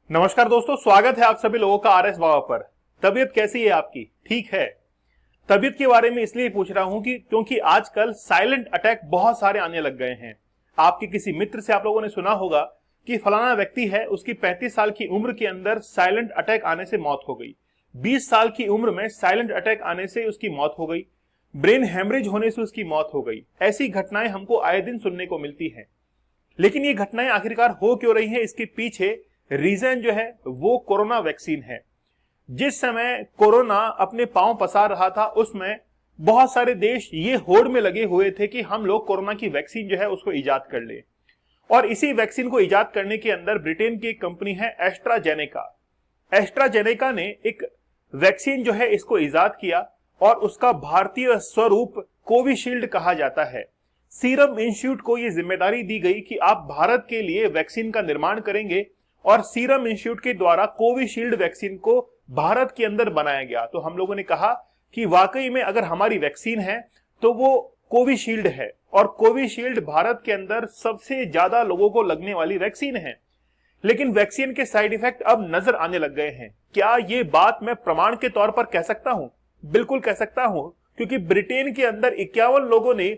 नमस्कार दोस्तों, स्वागत है आप सभी लोगों का आरएस बाबा पर। तबीयत कैसी है आपकी? ठीक है। तबीयत के बारे में इसलिए पूछ रहा हूं कि क्योंकि आजकल साइलेंट अटैक बहुत सारे आने लग गए हैं। आपके किसी मित्र से आप लोगों ने सुना होगा कि फलाना व्यक्ति है, उसकी 35 साल की उम्र के अंदर साइलेंट अटैक आने से मौत हो गई, 20 साल की उम्र में साइलेंट अटैक आने से उसकी मौत हो गई, ब्रेन हेमरेज होने से उसकी मौत हो गई। ऐसी घटनाएं हमको आए दिन सुनने को मिलती हैं। लेकिन ये घटनाएं आखिरकार हो क्यों रही है? इसके पीछे रीजन जो है वो कोरोना वैक्सीन है। जिस समय कोरोना अपने पांव पसार रहा था उसमें बहुत सारे देश ये होड़ में लगे हुए थे कि हम लोग कोरोना की वैक्सीन जो है उसको इजाद कर ले। और इसी वैक्सीन को इजाद करने के अंदर ब्रिटेन की एक कंपनी है एस्ट्राजेनेका। एस्ट्राजेनेका ने एक वैक्सीन जो है इसको इजाद किया और उसका भारतीय स्वरूप कोविशील्ड कहा जाता है। सीरम इंस्टीट्यूट को यह जिम्मेदारी दी गई कि आप भारत के लिए वैक्सीन का निर्माण करेंगे और सीरम इंस्टीट्यूट के द्वारा कोविशील्ड वैक्सीन को भारत के अंदर बनाया गया। तो हम लोगों ने कहा कि वाकई में अगर हमारी वैक्सीन है तो वो कोविशील्ड है और कोविशील्ड भारत के अंदर सबसे ज्यादा लोगों को लगने वाली वैक्सीन है। लेकिन वैक्सीन के साइड इफेक्ट अब नजर आने लग गए हैं। क्या ये बात मैं प्रमाण के तौर पर कह सकता हूं? बिल्कुल कह सकता हूं, क्योंकि ब्रिटेन के अंदर 51 लोगों ने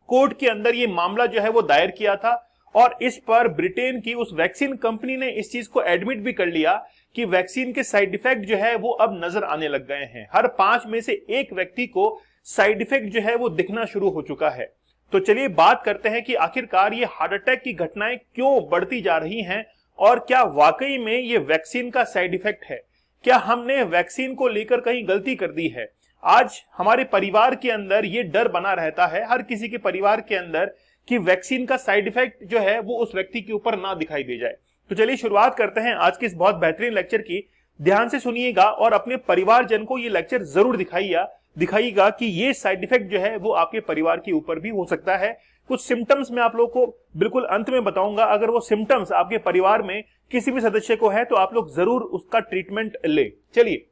कोर्ट के अंदर ये मामला जो है वो दायर किया था और इस पर ब्रिटेन की उस वैक्सीन कंपनी ने इस चीज को एडमिट भी कर लिया कि वैक्सीन के साइड इफेक्ट जो है वो अब नजर आने लग गए हैं। हर 5 में से एक व्यक्ति को साइड इफेक्ट जो है वो दिखना शुरू हो चुका है। तो चलिए बात करते हैं कि आखिरकार ये हार्ट अटैक की घटनाएं क्यों बढ़ती जा रही हैं और क्या वाकई में ये वैक्सीन का साइड इफेक्ट है? क्या हमने वैक्सीन को लेकर कहीं गलती कर दी है? आज हमारे परिवार के अंदर ये डर बना रहता है, हर किसी के परिवार के अंदर, कि वैक्सीन का साइड इफेक्ट जो है वो उस व्यक्ति के ऊपर ना दिखाई दे जाए। तो चलिए शुरुआत करते हैं आज के इस बहुत बेहतरीन लेक्चर की। ध्यान से सुनिएगा और अपने परिवारजन को ये लेक्चर जरूर दिखाइएगा कि ये साइड इफेक्ट जो है वो आपके परिवार के ऊपर भी हो सकता है। कुछ सिम्टम्स मैं आप लोग को बिल्कुल अंत में बताऊंगा। अगर वो सिम्टम्स आपके परिवार में किसी भी सदस्य को है तो आप लोग जरूर उसका ट्रीटमेंट ले। चलिए,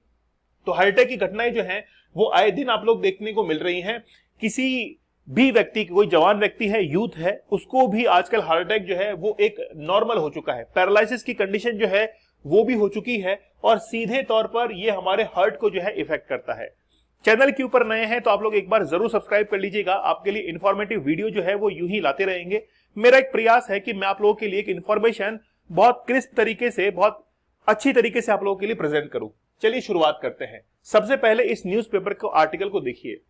तो हार्ट अटैक की घटनाएं जो है वो आए दिन आप लोग देखने को मिल रही हैं। किसी भी व्यक्ति, कोई जवान व्यक्ति है, यूथ है, उसको भी आजकल हार्ट अटैक जो है वो एक नॉर्मल हो चुका है। पैरालिसिस की कंडीशन जो है वो भी हो चुकी है और सीधे तौर पर ये हमारे हार्ट को जो है इफेक्ट करता है। चैनल के ऊपर नए हैं तो आप लोग एक बार जरूर सब्सक्राइब कर लीजिएगा। आपके लिए इंफॉर्मेटिव वीडियो जो है वो यूं ही लाते रहेंगे। मेरा एक प्रयास है कि मैं आप लोगों के लिए एक इंफॉर्मेशन बहुत क्रिस्प तरीके से, बहुत अच्छी तरीके से आप लोगों के लिए प्रेजेंट करूं। चलिए शुरुआत करते हैं। सबसे पहले इस न्यूज़पेपर को आर्टिकल को देखिए।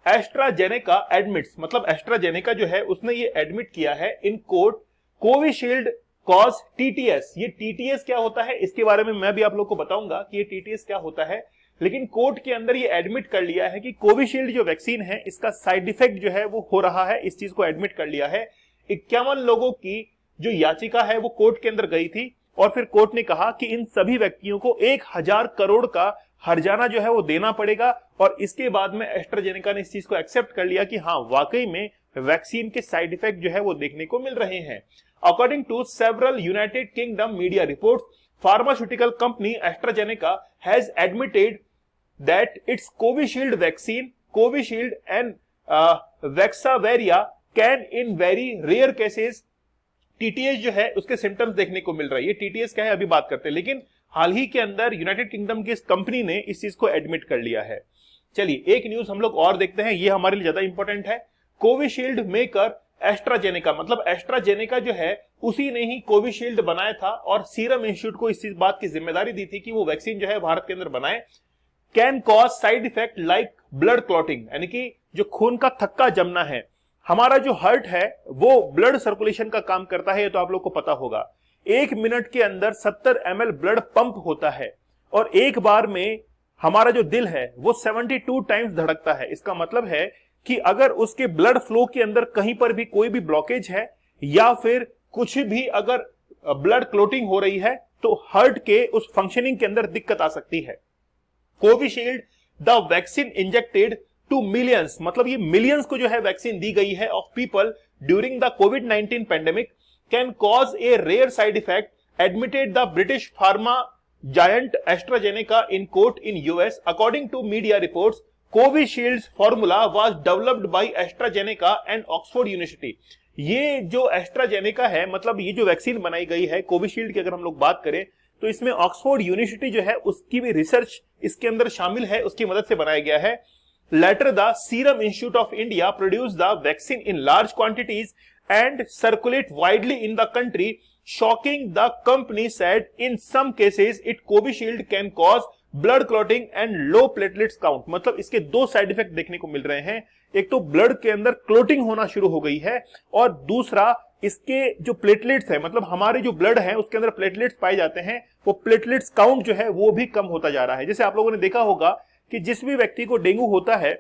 एस्ट्राजेनेका एडमिट्स, मतलब एस्ट्राजेनेका जो है उसने ये एडमिट किया है in court Covishield cause TTS. ये टीटीएस क्या होता है इसके बारे में मैं भी आप लोग को बताऊंगा कि ये टीटीएस क्या होता है। लेकिन कोर्ट के अंदर ये एडमिट कर लिया है कि कोविशील्ड जो वैक्सीन है इसका साइड इफेक्ट जो है वो हो रहा है। इस चीज को एडमिट कर लिया है। 51 लोगों की जो याचिका है वो कोर्ट के अंदर गई थी और फिर कोर्ट ने कहा कि इन सभी व्यक्तियों को 1000 करोड़ का हर्जाना जो है वो देना पड़ेगा। और इसके बाद में एस्ट्राजेनेका ने इस चीज को एक्सेप्ट कर लिया कि हाँ, वाकई में वैक्सीन के साइड इफेक्ट जो है वो देखने को मिल रहे हैं। According to several United Kingdom media reports, pharmaceutical company AstraZeneca has admitted that its Covishield vaccine, Covishield and Vaxzevria can in very rare cases TTS जो है उसके सिम्टम्स देखने को मिल रहा है। ये टीटीएस क्या है अभी बात करते हैं, लेकिन हाल ही के अंदर यूनाइटेड किंगडम की इस कंपनी ने इस चीज को एडमिट कर लिया है। चलिए एक न्यूज हम लोग और देखते हैं, ये हमारे लिए ज्यादा इंपॉर्टेंट है। कोविशील्ड मेकर एस्ट्राजेनेका, मतलब एस्ट्राजेनेका जो है उसी ने ही कोविशील्ड बनाया था और सीरम इंस्टीट्यूट को इस चीज बात की जिम्मेदारी दी थी कि वो वैक्सीन जो है भारत के अंदर बनाए। Can cause side effect like blood clotting, यानी कि जो खून का थक्का जमना है। हमारा जो हार्ट है वो ब्लड सर्कुलेशन का काम करता है, ये तो आप लोग को पता होगा। 1 मिनट के अंदर 70 ml ब्लड पंप होता है और एक बार में हमारा जो दिल है वो 72 टाइम्स धड़कता है। इसका मतलब है कि अगर उसके ब्लड फ्लो के अंदर कहीं पर भी कोई भी ब्लॉकेज है या फिर कुछ भी अगर ब्लड क्लोटिंग हो रही है तो हार्ट के उस फंक्शनिंग के अंदर दिक्कत आ सकती है। Covishield the vaccine injected to millions, मतलब ये मिलियंस को जो है वैक्सीन दी गई है ऑफ पीपल ड्यूरिंग द कोविड-19 pandemic, can cause a rare side effect, admitted the British pharma giant AstraZeneca in court in US. According to media reports, Covisshield's formula was developed by AstraZeneca and Oxford University. ये जो AstraZeneca है, मतलब ये जो vaccine बनाई गई है Covishield की, अगर हम लोग बात करें तो इसमें ऑक्सफोर्ड यूनिवर्सिटी जो है उसकी भी रिसर्च इसके अंदर शामिल है, उसकी मदद से बनाया गया है। Later, the Serum Institute of India produced the vaccine in large quantities and circulate widely in the country. Shocking, the company said in some cases it Covishield can cause blood clotting and low platelets count. मतलब इसके दो side effect देखने को मिल रहे हैं, एक तो ब्लड के अंदर क्लोटिंग होना शुरू हो गई है और दूसरा इसके जो प्लेटलेट्स है, मतलब हमारे जो ब्लड है उसके अंदर प्लेटलेट्स पाए जाते हैं, वो प्लेटलेट्स काउंट जो है वो भी कम होता जा रहा है। जैसे आप लोगों ने देखा होगा कि जिस भी व्यक्ति को डेंगू होता है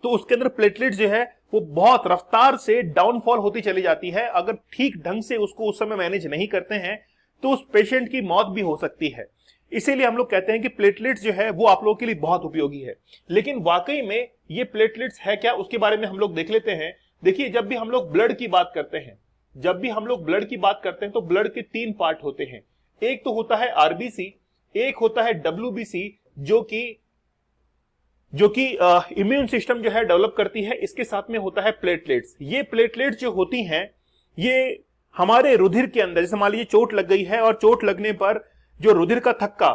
तो उसके अंदर प्लेटलेट्स जो है वो बहुत रफ्तार से डाउनफॉल होती चली जाती है। अगर ठीक ढंग से उसको उस समय मैनेज नहीं करते हैं तो उस पेशेंट की मौत भी हो सकती है। इसीलिए हम लोग कहते हैं कि प्लेटलेट्स जो है वो आप लोगों के लिए बहुत उपयोगी है। लेकिन वाकई में ये प्लेटलेट्स है क्या, उसके बारे में हम लोग देख लेते हैं। देखिए, जब भी हम लोग ब्लड की बात करते हैं तो ब्लड के तीन पार्ट होते हैं। एक तो होता है आरबीसी, एक होता है डब्ल्यूबीसी जो कि इम्यून सिस्टम जो है डेवलप करती है। इसके साथ में होता है प्लेटलेट्स। ये प्लेटलेट्स जो होती हैं ये हमारे रुधिर के अंदर, जैसे मान लीजिए चोट लग गई है और चोट लगने पर जो रुधिर का थक्का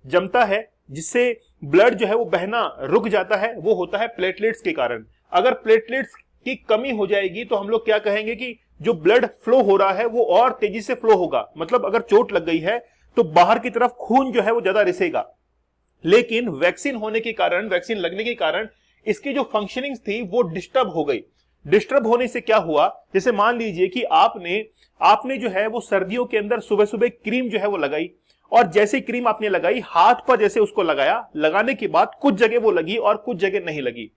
जमता है जिससे ब्लड जो है वो बहना रुक जाता है, वो होता है प्लेटलेट्स के कारण। अगर प्लेटलेट्स की कमी हो जाएगी तो हम लोग क्या कहेंगे कि जो ब्लड फ्लो हो रहा है वो और तेजी से फ्लो होगा। मतलब अगर चोट लग गई है तो बाहर की तरफ खून जो है वो ज्यादा रिसेगा। लेकिन वैक्सीन लगने के कारण इसकी जो फंक्शनिंग थी वो डिस्टर्ब हो गई। डिस्टर्ब होने से क्या हुआ, जैसे मान लीजिए कि आपने जो है वो सर्दियों के अंदर सुबह सुबह क्रीम जो है वो लगाई, और जैसे क्रीम आपने लगाई हाथ पर जैसे उसको लगाने के बाद कुछ जगह वो लगी और कुछ जगह नहीं लगी।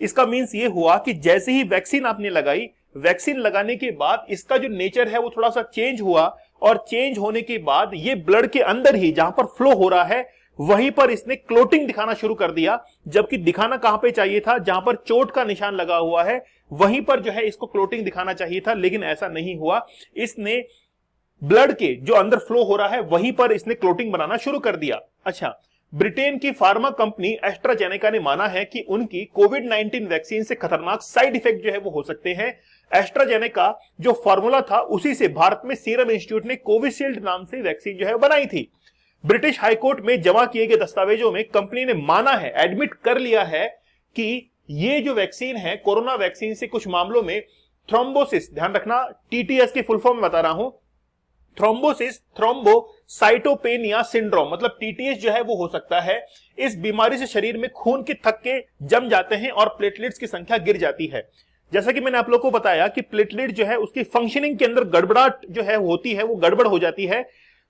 इसका मीन्स ये हुआ कि जैसे ही वैक्सीन आपने लगाई, वैक्सीन लगाने के बाद इसका जो नेचर है वो थोड़ा सा चेंज हुआ, और चेंज होने के बाद ये ब्लड के अंदर ही जहां पर फ्लो हो रहा है वहीं पर इसने क्लोटिंग दिखाना शुरू कर दिया। जबकि दिखाना कहां पे चाहिए था, जहां पर चोट का निशान लगा हुआ है वहीं पर जो है इसको क्लोटिंग दिखाना चाहिए था, लेकिन ऐसा नहीं हुआ। इसने ब्लड के जो अंदर फ्लो हो रहा है वहीं पर इसने क्लोटिंग बनाना शुरू कर दिया। अच्छा, ब्रिटेन की फार्मा कंपनी एस्ट्राजेनेका ने माना है कि उनकी कोविड-19 वैक्सीन से खतरनाक साइड इफेक्ट जो है वो हो सकते हैं। एस्ट्राजेनेका जो फॉर्मूला था उसी से भारत में सीरम इंस्टीट्यूट ने कोविशील्ड नाम से वैक्सीन जो है बनाई थी। ब्रिटिश हाईकोर्ट में जमा किए गए दस्तावेजों में कंपनी ने माना है, एडमिट कर लिया है कि ये जो वैक्सीन है कोरोना वैक्सीन से कुछ मामलों में थ्रोम्बोसिस, ध्यान रखना टीटीएस की फुल फॉर्म बता रहा हूं, थ्रोम्बोसिस थ्रोम्बोसाइटोपेनिया सिंड्रोम, मतलब टीटीएस जो है वो हो सकता है। इस बीमारी से शरीर में खून के थक्के जम जाते हैं और प्लेटलेट्स की संख्या गिर जाती है। जैसा कि मैंने आप लोगों को बताया कि प्लेटलेट जो है उसकी फंक्शनिंग के अंदर गड़बड़ाहट जो है होती है, वो गड़बड़ हो जाती है।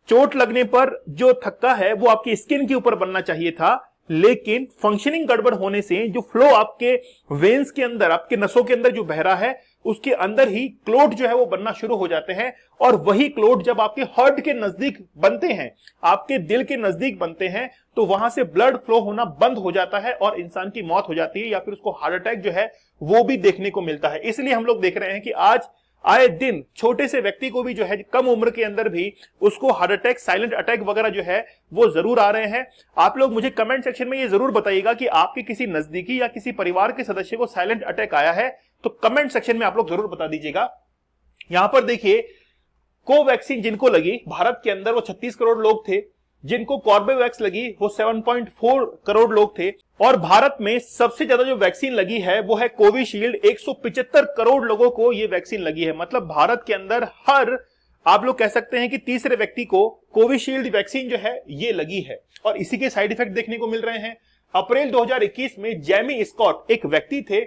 चोट लगने पर जो थक्का है वो आपकी स्किन के ऊपर बनना चाहिए था, लेकिन फंक्शनिंग गड़बड़ होने से जो फ्लो आपके वेन्स के अंदर, आपके नसों के अंदर जो बह रहा है उसके अंदर ही क्लोट जो है वो बनना शुरू हो जाते हैं। और वही क्लोट जब आपके हार्ट के नजदीक बनते हैं, आपके दिल के नजदीक बनते हैं, तो वहां से ब्लड फ्लो होना बंद हो जाता है और इंसान की मौत हो जाती है, या फिर उसको हार्ट अटैक जो है वो भी देखने को मिलता है। इसलिए हम लोग देख रहे हैं कि आज आए दिन छोटे से व्यक्ति को भी जो है कम उम्र के अंदर भी उसको हार्ट अटैक, साइलेंट अटैक वगैरह जो है वो जरूर आ रहे हैं। आप लोग मुझे कमेंट सेक्शन में ये जरूर बताइएगा कि आपके किसी नजदीकी या किसी परिवार के सदस्य को साइलेंट अटैक आया है, तो कमेंट सेक्शन में आप लोग जरूर बता दीजिएगा। यहां पर देखिए, कोवैक्सीन जिनको लगी भारत के अंदर वो 36 करोड़ लोग थे, जिनको कॉर्बेवैक्स लगी वो 7.4 करोड़ लोग थे, और भारत में सबसे ज्यादा जो वैक्सीन लगी है वो है कोविशील्ड, 175 करोड़ लोगों को ये वैक्सीन लगी है। मतलब भारत के अंदर हर, आप लोग कह सकते हैं कि तीसरे व्यक्ति को कोविशील्ड वैक्सीन जो है ये लगी है, और इसी के साइड इफेक्ट देखने को मिल रहे हैं। अप्रैल 2021 में जेमी स्कॉट एक व्यक्ति थे,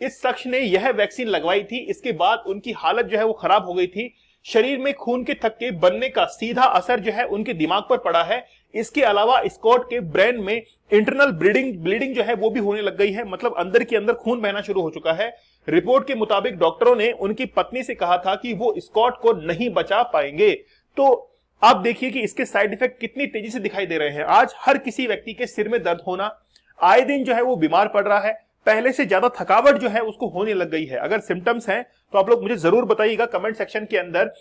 इस शख्स ने यह वैक्सीन लगवाई थी। इसके बाद उनकी हालत जो है वो खराब हो गई थी। शरीर में खून के थक्के बनने का सीधा असर जो है उनके दिमाग पर पड़ा है। इसके अलावा स्कॉट के ब्रेन में इंटरनल ब्लीडिंग जो है वो भी होने लग गई है, मतलब अंदर के अंदर खून बहना शुरू हो चुका है। रिपोर्ट के मुताबिक डॉक्टरों ने उनकी पत्नी से कहा था कि वो स्कॉट को नहीं बचा पाएंगे। तो आप देखिए कि इसके साइड इफेक्ट कितनी तेजी से दिखाई दे रहे हैं। आज हर किसी व्यक्ति के सिर में दर्द होना, आए दिन जो है वो बीमार पड़ रहा है, पहले से ज्यादा थकावट जो है उसको होने लग गई है। अगर सिम्टम्स हैं तो आप लोग मुझे जरूर बताइएगा कमेंट सेक्शन के अंदर।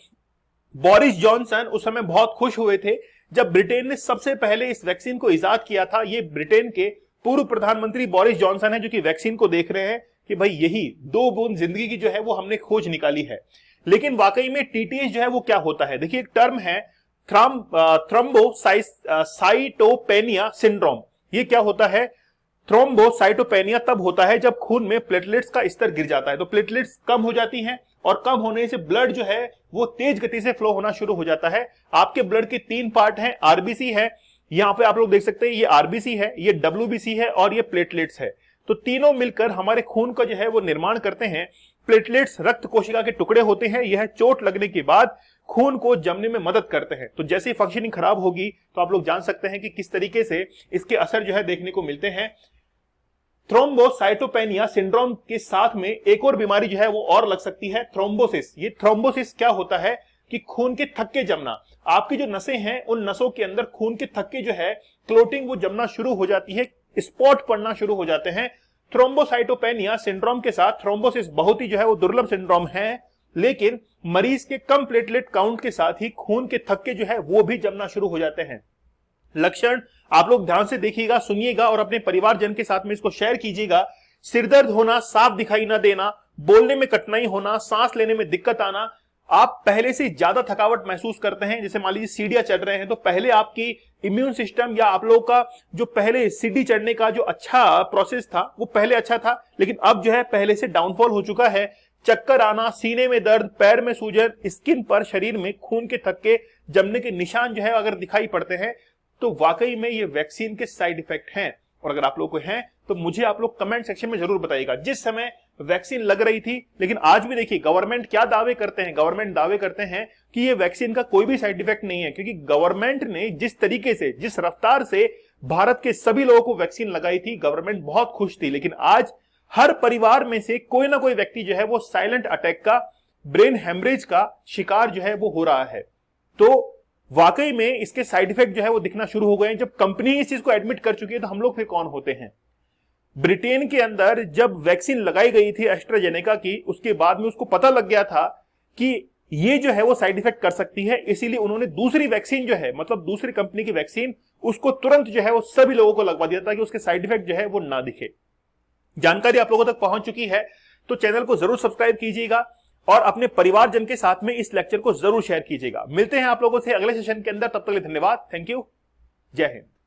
बोरिस जॉनसन उस समय बहुत खुश हुए थे जब ब्रिटेन ने सबसे पहले इस वैक्सीन को इजाद किया था। ये ब्रिटेन के पूर्व प्रधानमंत्री बोरिस जॉनसन है जो कि वैक्सीन को देख रहे हैं कि भाई यही 2 बूंद जिंदगी की जो है वो हमने खोज निकाली है। लेकिन वाकई में टीटीएस जो है वो क्या होता है, देखिए एक टर्म है थ्रोम्बोसाइटोपेनिया सिंड्रोम। ये क्या होता है? थ्रोम्बोसाइटोपेनिया तब होता है जब खून में प्लेटलेट्स का स्तर गिर जाता है, तो प्लेटलेट्स कम हो जाती हैं और कम होने से ब्लड जो है वो तेज गति से फ्लो होना शुरू हो जाता है। आपके ब्लड के 3 पार्ट हैं, आरबीसी है, यहां पे आप लोग देख सकते हैं, ये आरबीसी है, ये डब्ल्यूबीसी है और ये प्लेटलेट्स है। तो तीनों मिलकर हमारे खून का जो है वो निर्माण करते हैं। प्लेटलेट्स रक्त कोशिका के टुकड़े होते हैं, यह चोट लगने के बाद खून को जमने में मदद करते हैं। तो जैसे फंक्शनिंग खराब होगी तो आप लोग जान सकते हैं कि किस तरीके से इसके असर जो है देखने को मिलते हैं। थ्रोम्बोसाइटोपेनिया सिंड्रोम के साथ में एक और बीमारी जो है वो और लग सकती है, थ्रोम्बोसिस। ये थ्रोम्बोसिस क्या होता है कि खून के थक्के जमना। आपकी जो नसें हैं उन नसों के अंदर खून के थक्के जो है क्लोटिंग वो जमना शुरू हो जाती है, स्पॉट पड़ना शुरू हो जाते हैं। थ्रोम्बोसाइटोपेनिया सिंड्रोम के साथ थ्रोम्बोसिस बहुत ही जो है वो दुर्लभ सिंड्रोम है, लेकिन मरीज के कम प्लेटलेट काउंट के साथ ही खून के थक्के जो है वो भी जमना शुरू हो जाते हैं। लक्षण आप लोग ध्यान से देखिएगा, सुनिएगा और अपने परिवारजन के साथ में इसको शेयर कीजिएगा। सिरदर्द होना, साफ दिखाई न देना, बोलने में कठिनाई होना, सांस लेने में दिक्कत आना, आप पहले से ज्यादा थकावट महसूस करते हैं, जैसे मान लीजिए सीढ़ियां चढ़ रहे हैं तो पहले आपकी इम्यून सिस्टम या आप लोगों का जो पहले सीढ़ी चढ़ने का जो अच्छा प्रोसेस था वो पहले अच्छा था, लेकिन अब जो है पहले से डाउनफॉल हो चुका है। चक्कर आना, सीने में दर्द, पैर में सूजन, स्किन पर शरीर में खून के थक्के जमने के निशान जो है अगर दिखाई पड़ते हैं तो वाकई में ये वैक्सीन के साइड इफेक्ट हैं। और अगर आप लोग को हैं तो मुझे आप लोग कमेंट सेक्शन में जरूर बताइएगा। जिस समय वैक्सीन लग रही थी, लेकिन आज भी देखिए गवर्नमेंट क्या दावे करते हैं, गवर्नमेंट दावे करते हैं कि ये वैक्सीन का कोई भी साइड इफेक्ट नहीं है, क्योंकि गवर्नमेंट ने जिस तरीके से, जिस रफ्तार से भारत के सभी लोगों को वैक्सीन लगाई थी, गवर्नमेंट बहुत खुश थी। लेकिन आज हर परिवार में से कोई ना कोई व्यक्ति जो है वो साइलेंट अटैक का, ब्रेन हेमरेज का शिकार जो है वो हो रहा है। तो वाकई में इसके साइड इफेक्ट जो है वो दिखना शुरू हो गए हैं। जब कंपनी इस चीज को एडमिट कर चुकी है तो हम लोग फिर कौन होते हैं? ब्रिटेन के अंदर जब वैक्सीन लगाई गई थी एस्ट्राजेनेका की, उसके बाद में उसको पता लग गया था कि ये जो है वो साइड इफेक्ट कर सकती है, इसीलिए उन्होंने दूसरी वैक्सीन जो है, मतलब दूसरी कंपनी की वैक्सीन, उसको तुरंत जो है वो सभी लोगों को लगवा दिया ताकि उसके साइड इफेक्ट जो है वो ना दिखे। जानकारी आप लोगों तक पहुंच चुकी है तो चैनल को जरूर सब्सक्राइब कीजिएगा और अपने परिवारजन के साथ में इस लेक्चर को जरूर शेयर कीजिएगा। मिलते हैं आप लोगों से अगले सेशन के अंदर, तब तक के लिए धन्यवाद। Thank you. जय हिंद।